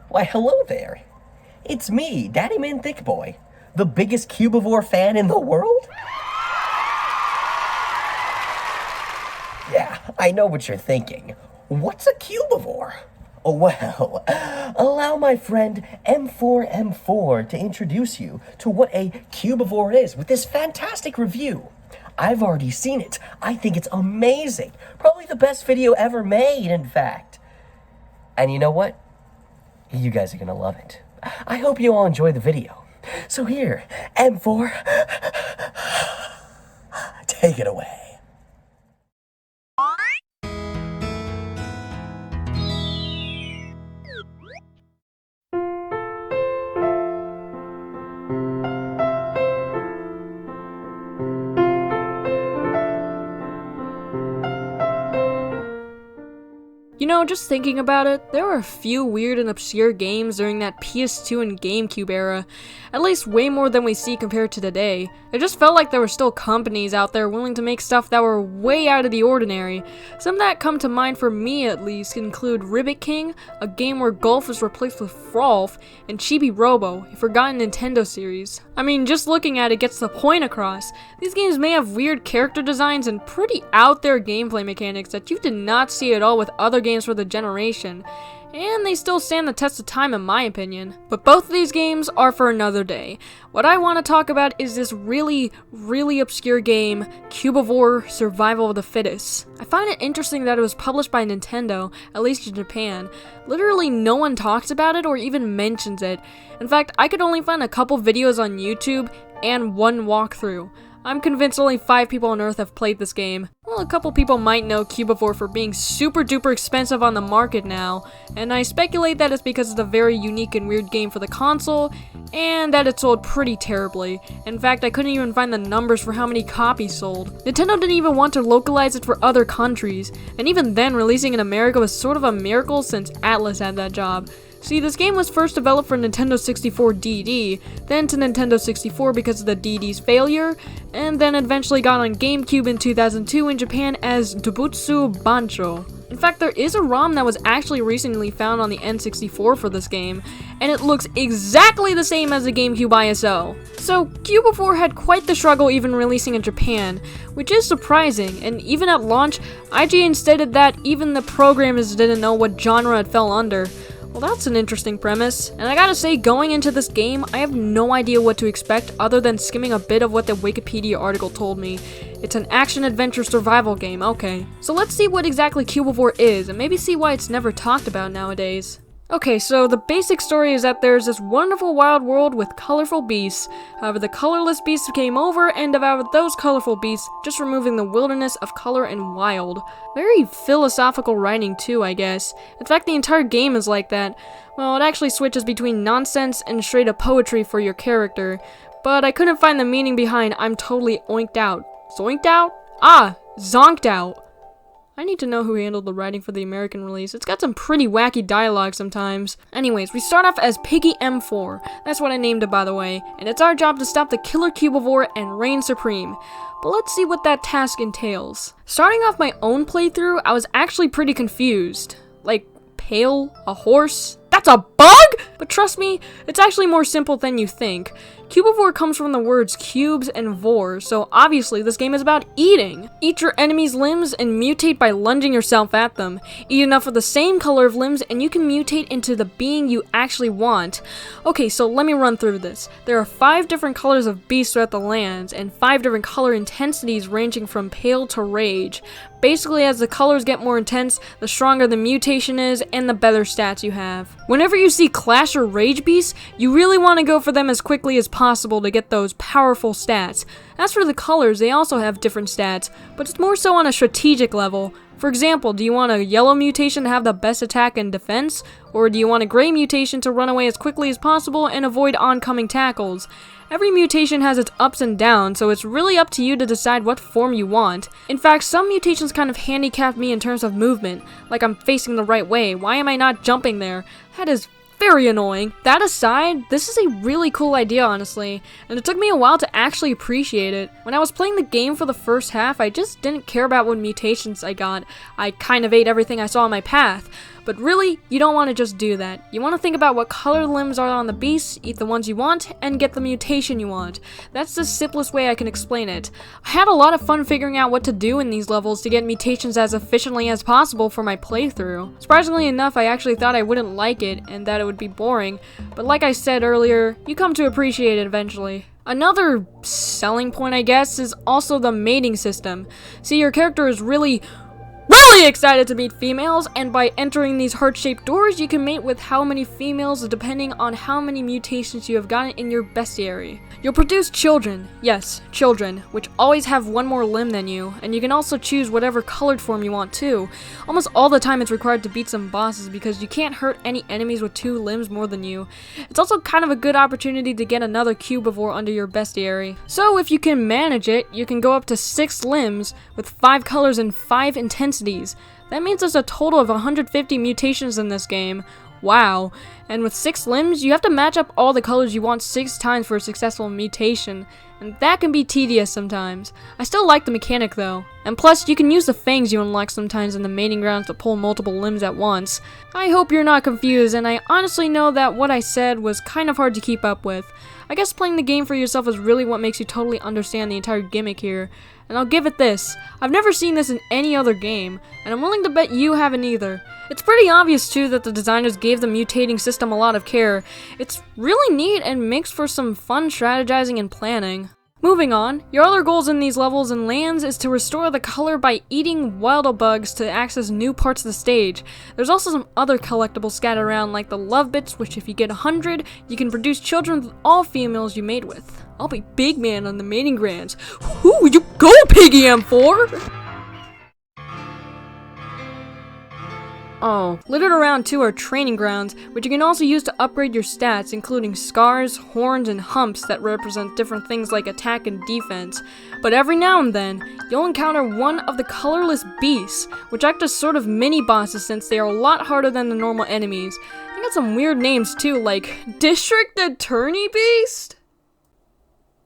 Why, hello there. It's me, DaddyManThiccBoi, the biggest Cubivore fan in the world. Yeah, I know what you're thinking. What's a Cubivore? Well, allow my friend M4m4 to introduce you to what a Cubivore is with this fantastic review. I've already seen it. I think it's amazing. Probably the best video ever made, in fact. And you know what? You guys are gonna love it. I hope you all enjoy the video. So here, M4, take it away. You know, just thinking about it, there were a few weird and obscure games during that PS2 and GameCube era, at least way more than we see compared to today. It just felt like there were still companies out there willing to make stuff that were way out of the ordinary. Some that come to mind for me at least include Ribbit King, a game where golf is replaced with Frolf, and Chibi Robo, a forgotten Nintendo series. I mean, just looking at it gets the point across. These games may have weird character designs and pretty out there gameplay mechanics that you did not see at all with other games for the generation, and they still stand the test of time in my opinion. But both of these games are for another day. What I want to talk about is this really obscure game, Cubivore Survival of the Fittest. I find it interesting that it was published by Nintendo, at least in Japan. Literally no one talks about it or even mentions it. In fact, I could only find a couple videos on YouTube and one walkthrough. I'm convinced only 5 people on Earth have played this game. Well, a couple people might know Cubivore for being super duper expensive on the market now, and I speculate that it's because it's a very unique and weird game for the console, and that it sold pretty terribly. In fact, I couldn't even find the numbers for how many copies sold. Nintendo didn't even want to localize it for other countries, and even then, releasing in America was sort of a miracle since Atlas had that job. See, this game was first developed for Nintendo 64 DD, then to Nintendo 64 because of the DD's failure, and then eventually got on GameCube in 2002 in Japan as Dobutsu Bancho. In fact, there is a ROM that was actually recently found on the N64 for this game, and it looks exactly the same as the GameCube ISO. So, Cubivore had quite the struggle even releasing in Japan, which is surprising, and even at launch, IGN stated that even the programmers didn't know what genre it fell under. Well, that's an interesting premise, and I gotta say, going into this game, I have no idea what to expect other than skimming a bit of what the Wikipedia article told me. It's an action-adventure survival game, okay. So let's see what exactly Cubivore is, and maybe see why it's never talked about nowadays. Okay, so the basic story is that there's this wonderful wild world with colorful beasts. However, the colorless beasts came over and devoured those colorful beasts, just removing the wilderness of color and wild. Very philosophical writing too, I guess. In fact, the entire game is like that. Well, it actually switches between nonsense and straight up poetry for your character. But I couldn't find the meaning behind I'm totally oinked out. Zoinked out? Ah, zonked out. I need to know who handled the writing for the American release. It's got some pretty wacky dialogue sometimes. Anyways, we start off as Piggy M4. That's what I named it, by the way. And it's our job to stop the killer Cubivore and reign supreme. But let's see what that task entails. Starting off my own playthrough, I was actually pretty confused. Like, pale? A horse? That's a bug?! But trust me, it's actually more simple than you think. Cubivore comes from the words cubes and vor, so obviously this game is about eating. Eat your enemy's limbs and mutate by lunging yourself at them. Eat enough of the same color of limbs and you can mutate into the being you actually want. Okay, so let me run through this. There are 5 different colors of beasts throughout the lands, and 5 different color intensities ranging from pale to rage. Basically, as the colors get more intense, the stronger the mutation is and the better stats you have. Whenever you see Clash or Rage beasts, you really want to go for them as quickly as possible to get those powerful stats. As for the colors, they also have different stats, but it's more so on a strategic level. For example, do you want a yellow mutation to have the best attack and defense? Or do you want a gray mutation to run away as quickly as possible and avoid oncoming tackles? Every mutation has its ups and downs, so it's really up to you to decide what form you want. In fact, some mutations kind of handicap me in terms of movement, like I'm facing the right way, why am I not jumping there? That is very annoying. That aside, this is a really cool idea, honestly, and it took me a while to actually appreciate it. When I was playing the game for the first half, I just didn't care about what mutations I got. I kind of ate everything I saw in my path. But really, you don't want to just do that. You want to think about what color limbs are on the beast, eat the ones you want, and get the mutation you want. That's the simplest way I can explain it. I had a lot of fun figuring out what to do in these levels to get mutations as efficiently as possible for my playthrough. Surprisingly enough, I actually thought I wouldn't like it and that it would be boring, but like I said earlier, you come to appreciate it eventually. Another selling point, I guess, is also the mating system. See, your character is really excited to meet females, and by entering these heart-shaped doors, you can mate with how many females depending on how many mutations you have gotten in your bestiary. You'll produce children, yes, children, which always have one more limb than you, and you can also choose whatever colored form you want too. Almost all the time it's required to beat some bosses because you can't hurt any enemies with 2 limbs more than you. It's also kind of a good opportunity to get another Cubivore under your bestiary. So if you can manage it, you can go up to 6 limbs with 5 colors and 5 intensities. That means there's a total of 150 mutations in this game. Wow. And with 6 limbs, you have to match up all the colors you want 6 times for a successful mutation, and that can be tedious sometimes. I still like the mechanic though. And plus, you can use the fangs you unlock sometimes in the mating grounds to pull multiple limbs at once. I hope you're not confused, and I honestly know that what I said was kind of hard to keep up with. I guess playing the game for yourself is really what makes you totally understand the entire gimmick here. And I'll give it this, I've never seen this in any other game, and I'm willing to bet you haven't either. It's pretty obvious too that the designers gave the mutating system a lot of care. It's really neat and makes for some fun strategizing and planning. Moving on, your other goals in these levels and lands is to restore the color by eating wild bugs to access new parts of the stage. There's also some other collectibles scattered around like the love bits, which if you get 100, you can produce children with all females you mate with. I'll be big man on the mating grounds. Who you go, Piggy M4? Oh, littered around too are training grounds, which you can also use to upgrade your stats, including scars, horns, and humps that represent different things like attack and defense. But every now and then, you'll encounter one of the colorless beasts, which act as sort of mini-bosses since they are a lot harder than the normal enemies. They got some weird names too, like District Attorney Beast?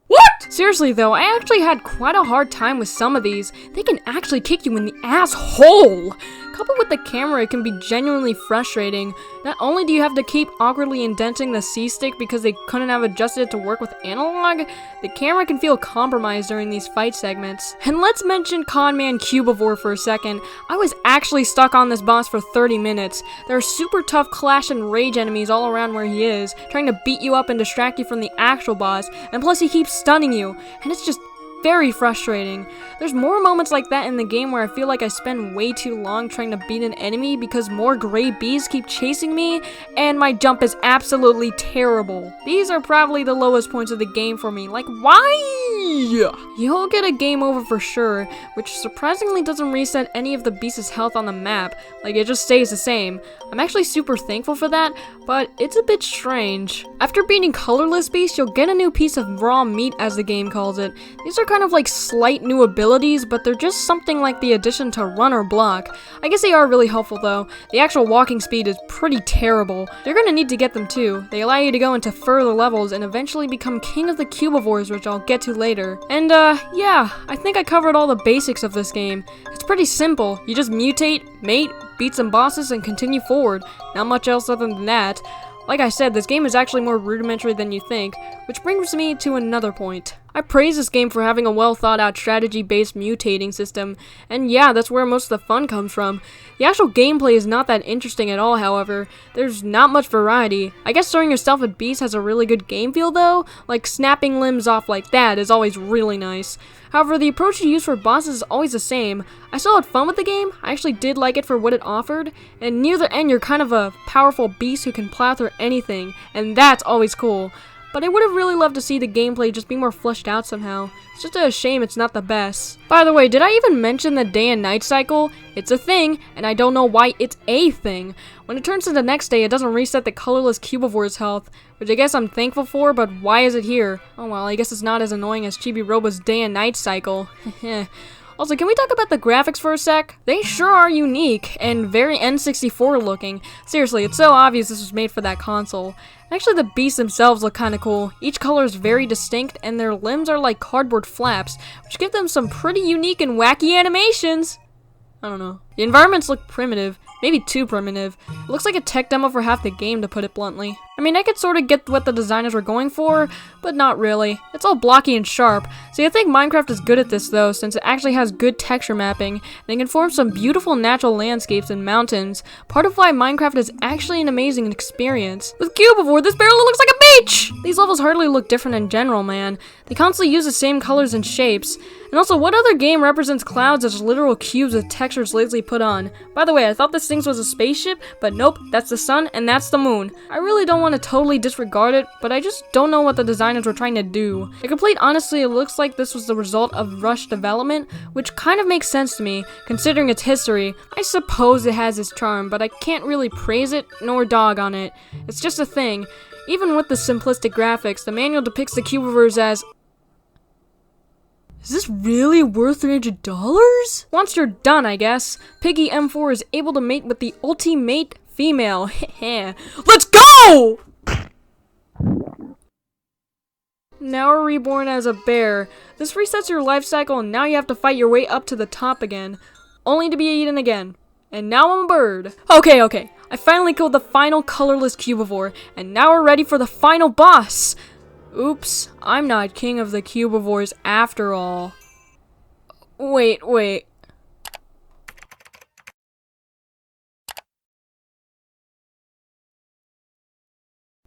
What? Seriously though, I actually had quite a hard time with some of these. They can actually kick you in the asshole! Coupled with the camera, it can be genuinely frustrating. Not only do you have to keep awkwardly indenting the C-stick because they couldn't have adjusted it to work with analog, the camera can feel compromised during these fight segments. And let's mention Conman Cubivore for a second. I was actually stuck on this boss for 30 minutes. There are super tough clash and rage enemies all around where he is, trying to beat you up and distract you from the actual boss, and plus he keeps stunning you, and it's just very frustrating. There's more moments like that in the game where I feel like I spend way too long trying to beat an enemy because more gray bees keep chasing me, and my jump is absolutely terrible. These are probably the lowest points of the game for me. Like, why? You'll get a game over for sure, which surprisingly doesn't reset any of the beast's health on the map. Like, it just stays the same. I'm actually super thankful for that, but it's a bit strange. After beating colorless beasts, you'll get a new piece of raw meat, as the game calls it. These are kind of like slight new abilities, but they're just something like the addition to run or block. I guess they are really helpful though. The actual walking speed is pretty terrible. You're gonna need to get them too. They allow you to go into further levels and eventually become king of the Cubivores, which I'll get to later. And yeah, I think I covered all the basics of this game. It's pretty simple. You just mutate, mate, beat some bosses, and continue forward. Not much else other than that. Like I said, this game is actually more rudimentary than you think, which brings me to another point. I praise this game for having a well thought out strategy-based mutating system, and yeah, that's where most of the fun comes from. The actual gameplay is not that interesting at all, however. There's not much variety. I guess throwing yourself at beasts has a really good game feel though, like snapping limbs off like that is always really nice. However, the approach you use for bosses is always the same. I still had fun with the game, I actually did like it for what it offered, and near the end you're kind of a powerful beast who can plow through anything, and that's always cool. But I would have really loved to see the gameplay just be more fleshed out somehow. It's just a shame it's not the best. By the way, did I even mention the day and night cycle? It's a thing, and I don't know why it's a thing. When it turns to the next day, it doesn't reset the colorless Cubivore's health, which I guess I'm thankful for, but why is it here? Oh well, I guess it's not as annoying as Chibi Robo's day and night cycle. Also, can we talk about the graphics for a sec? They sure are unique and very N64 looking. Seriously, it's so obvious this was made for that console. Actually, the beasts themselves look kinda cool. Each color is very distinct and their limbs are like cardboard flaps, which give them some pretty unique and wacky animations. I don't know. The environments look primitive. Maybe too primitive. It looks like a tech demo for half the game, to put it bluntly. I mean, I could sort of get what the designers were going for, but not really. It's all blocky and sharp. See, I think Minecraft is good at this though, since it actually has good texture mapping, and it can form some beautiful natural landscapes and mountains, part of why Minecraft is actually an amazing experience. With Cubivore, this barely looks like a beach! These levels hardly look different in general, man. They constantly use the same colors and shapes. And also, what other game represents clouds as literal cubes with textures lazily put on? By the way, I thought this thing was a spaceship, but nope, that's the sun and that's the moon. I really don't want to totally disregard it, but I just don't know what the designers were trying to do. In complete honesty, it looks like this was the result of rushed development, which kind of makes sense to me, considering its history. I suppose it has its charm, but I can't really praise it nor dog on it. It's just a thing. Even with the simplistic graphics, the manual depicts the Cubivores as... Is this really worth $300? Once you're done, I guess, Piggy M4 is able to mate with the ultimate female. Let's go! Now we're reborn as a bear. This resets your life cycle and now you have to fight your way up to the top again, only to be eaten again. And now I'm a bird. Okay. I finally killed the final colorless Cubivore, and now we're ready for the final boss. Oops, I'm not king of the Cubivores after all. Wait.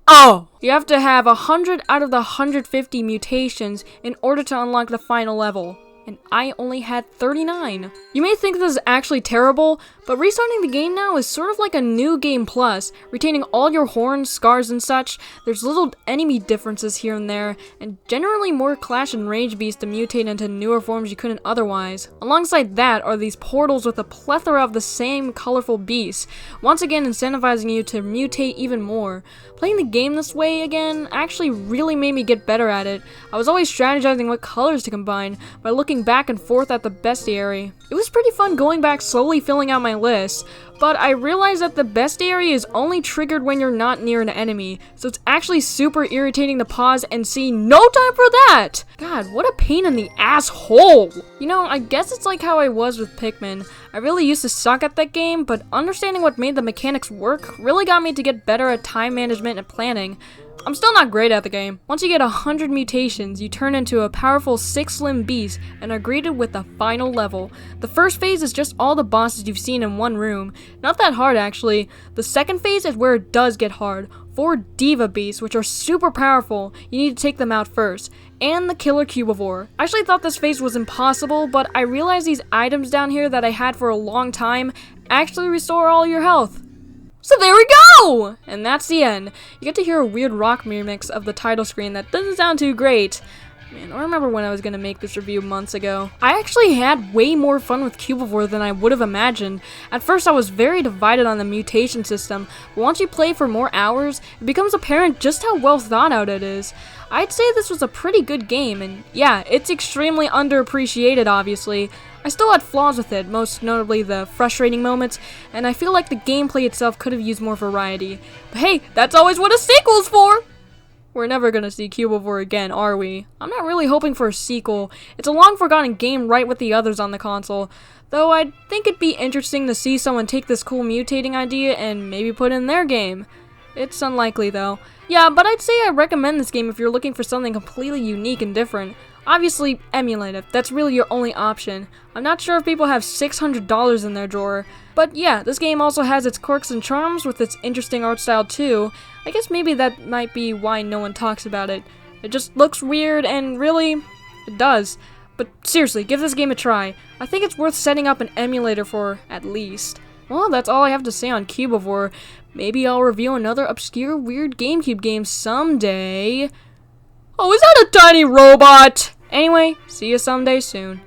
Oh! You have to have 100 out of the 150 mutations in order to unlock the final level. And I only had 39. You may think this is actually terrible, but restarting the game now is sort of like a new game plus, retaining all your horns, scars, and such. There's little enemy differences here and there, and generally more clash and rage beasts to mutate into newer forms you couldn't otherwise. Alongside that are these portals with a plethora of the same colorful beasts, once again incentivizing you to mutate even more. Playing the game this way again actually really made me get better at it. I was always strategizing what colors to combine by looking back and forth at the bestiary. It was pretty fun going back, slowly filling out my list, but I realized that the bestiary is only triggered when you're not near an enemy, so it's actually super irritating to pause and see no time for that! God, what a pain in the asshole! You know, I guess it's like how I was with Pikmin. I really used to suck at that game, but understanding what made the mechanics work really got me to get better at time management and planning. I'm still not great at the game. Once you get 100 mutations, you turn into a powerful 6-limb beast and are greeted with the final level. The first phase is just all the bosses you've seen in one room. Not that hard, actually. The second phase is where it does get hard. 4 Diva Beasts, which are super powerful. You need to take them out first. And the Killer Cubivore. I actually thought this phase was impossible, but I realized these items down here that I had for a long time actually restore all your health. So there we go! And that's the end. You get to hear a weird rock remix of the title screen that doesn't sound too great. Man, I remember when I was gonna make this review months ago. I actually had way more fun with Cubivore than I would have imagined. At first I was very divided on the mutation system, but once you play for more hours, it becomes apparent just how well thought out it is. I'd say this was a pretty good game, and yeah, it's extremely underappreciated obviously. I still had flaws with it, most notably the frustrating moments, and I feel like the gameplay itself could have used more variety. But hey, that's always what a sequel's for! We're never gonna see Cubivore again, are we? I'm not really hoping for a sequel. It's a long-forgotten game right with the others on the console, though I'd think it'd be interesting to see someone take this cool mutating idea and maybe put it in their game. It's unlikely though. Yeah, but I'd say I recommend this game if you're looking for something completely unique and different. Obviously, emulate it. That's really your only option. I'm not sure if people have $600 in their drawer. But yeah, this game also has its quirks and charms with its interesting art style too. I guess maybe that might be why no one talks about it. It just looks weird and really, it does. But seriously, give this game a try. I think it's worth setting up an emulator for, at least. Well, that's all I have to say on Cubivore. Maybe I'll review another obscure weird GameCube game someday. Oh, is that a tiny robot? Anyway, see you someday soon.